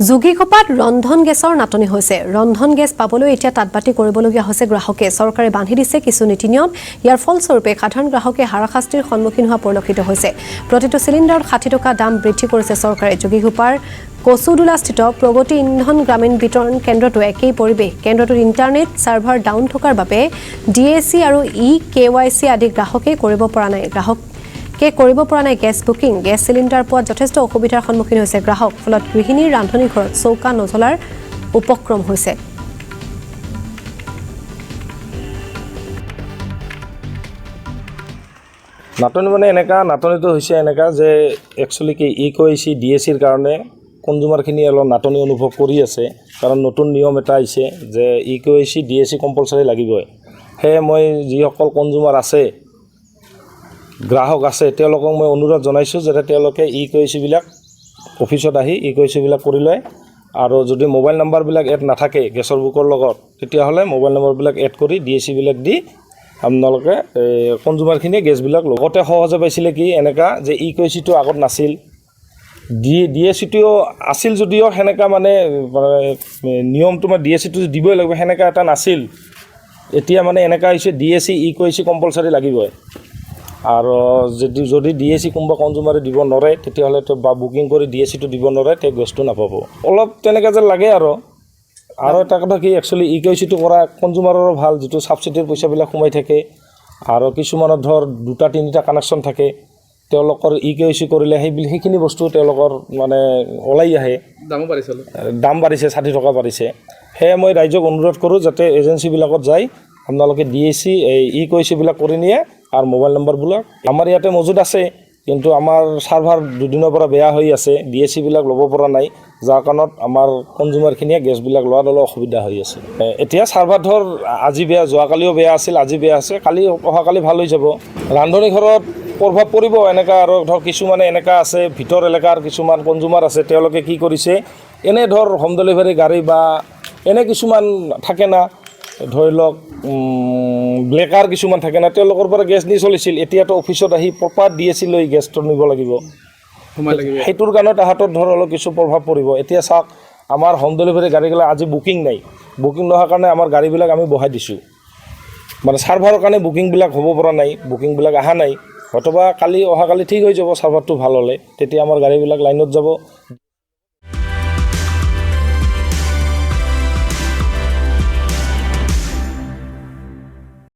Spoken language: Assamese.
যোগীঘোপাত ৰন্ধন গেছৰ নাটনি হৈছে। ৰন্ধন গেছ পাবলৈ এতিয়া তাঁতবাতি কৰিবলগীয়া হৈছে গ্ৰাহকে। চৰকাৰে বান্ধি দিছে কিছু নীতি নিয়ম। ইয়াৰ ফলস্বৰূপে সাধাৰণ গ্ৰাহকে হাৰাশাস্তিৰ সন্মুখীন হোৱা পৰিলক্ষিত হৈছে। প্ৰতিটো চিলিণ্ডাৰত 60 টকা দাম বৃদ্ধি কৰিছে চৰকাৰে। যোগীঘোপাৰ কচুদুলাস্থিত প্ৰগতি ইন্ধন গ্ৰামীণ বিতৰণ কেন্দ্ৰটো একেই পৰিৱেশ। কেন্দ্ৰটোত ইণ্টাৰনেট ছাৰ্ভাৰ ডাউন থকাৰ বাবে DAC আৰু EKYC আদি গ্ৰাহকে কৰিব পৰা নাই গেছ বুকিং। গেছ চিলিণ্ডাৰ পোৱাত যথেষ্ট অসুবিধাৰ সন্মুখীন হৈছে গ্ৰাহক। ফলত গৃহিণীৰ ৰান্ধনি ঘৰত চৌকা নজ্বলাৰ উপক্ৰম হৈছে। নাটনি মানে নাটনিটো হৈছে যে একচুৱেলি কি EKYC DACৰ কাৰণে কনজিউমাৰখিনি অলপ নাটনি অনুভৱ কৰি আছে। কাৰণ নতুন নিয়ম এটা আহিছে যে EKYC DAC কম্পালচাৰী লাগিবই। সেয়ে মই যিসকল কনজিউমাৰ আছে, গ্ৰাহক আছে, তেওঁলোকক মই অনুৰোধ জনাইছোঁ যাতে তেওঁলোকে EKYCবিলাক অফিচত আহি EKYCবিলাক কৰি লয়। আৰু যদি মোবাইল নাম্বাৰবিলাক এড নাথাকে গেছৰ বুকৰ লগত, তেতিয়াহ'লে মোবাইল নম্বৰবিলাক এড কৰি DACবিলাক দি আপোনালোকে কনজিউমাৰখিনিয়ে গেছবিলাক লগতে সহজে পাইছিলে কি যে EKYCটো আগত নাছিল, DACটোও আছিল যদিও সেনেকা মানে নিয়মটো DACটো দিবই লাগিব সেনেকা এটা নাছিল। এতিয়া হৈছে DAC EKYC কম্পালচাৰী লাগিবই। আৰু যদি DAC কোনোবা কনজিউমাৰে দিব নোৱাৰে তেতিয়াহ'লে বা বুকিং কৰি DACটো দিব নোৱাৰে তেওঁ গেছটো নাপাব। অলপ তেনেকৈ যে লাগে আৰু এটা কথা কি একচুৱেলি EKYCটো কৰা কনজিউমাৰৰো ভাল, যিটো ছাবচিডিৰ পইচাবিলাক সোমাই থাকে। আৰু কিছুমানৰ ধৰ 2-3টা কানেকশ্যন থাকে, তেওঁলোকৰ EKYC কৰিলে সেইখিনি বস্তু তেওঁলোকৰ ওলাই আহে। দাম বাঢ়িছে 60 টকা বাঢ়িছে। সেয়ে মই ৰাইজক অনুৰোধ কৰোঁ যাতে এজেঞ্চিবিলাকত যায় আপোনালোকে DAC EKYCবিলাক কৰি নিয়ে। আৰু মোবাইল নম্বৰবিলাক আমাৰ ইয়াতে মজুত আছে, কিন্তু আমাৰ ছাৰ্ভাৰ দুদিনৰ পৰা বেয়া হৈ আছে, DACবিলাক ল'ব পৰা নাই, যাৰ কাৰণত আমাৰ কনজিউমাৰখিনিয়ে গেছবিলাক লোৱাত অলপ অসুবিধা হৈ আছে। এতিয়া ছাৰ্ভাৰ ধৰ আজি বেয়া, যোৱাকালিও বেয়া আছিল, আজি বেয়া আছে, অহাকালি ভাল হৈ যাব। ৰান্ধনি ঘৰত প্ৰভাৱ পৰিব আৰু ধৰ কিছুমানে আছে ভিতৰ এলেকাৰ কিছুমান কনজিউমাৰ আছে, তেওঁলোকে কি কৰিছে ধৰ হোম ডেলিভাৰী গাড়ী বা কিছুমান থাকে না, ধৰি লওক ব্লেকাৰ কিছুমান থাকে না, তেওঁলোকৰ পৰা গেছ নি চলিছিল। এতিয়াতো অফিচত আহি প্ৰপাৰ DAC লৈ গেছটো নিব লাগিব, সেইটোৰ কাৰণে তাহাঁতৰ ধৰ অলপ কিছু প্ৰভাৱ পৰিব। এতিয়া চাওক আমাৰ হোম ডেলিভাৰী গাড়ীবিলাক আজি বুকিং নাই, বুকিং নোহোৱাৰ কাৰণে আমাৰ গাড়ীবিলাক আমি বহাই দিছোঁ। ছাৰ্ভাৰৰ কাৰণে বুকিংবিলাক হ'ব পৰা নাই, বুকিংবিলাক অহা নাই। হয়তোবা অহাকালি ঠিক হৈ যাব, ছাৰ্ভাৰটো ভাল হ'লে তেতিয়া আমাৰ গাড়ীবিলাক লাইনত যাব।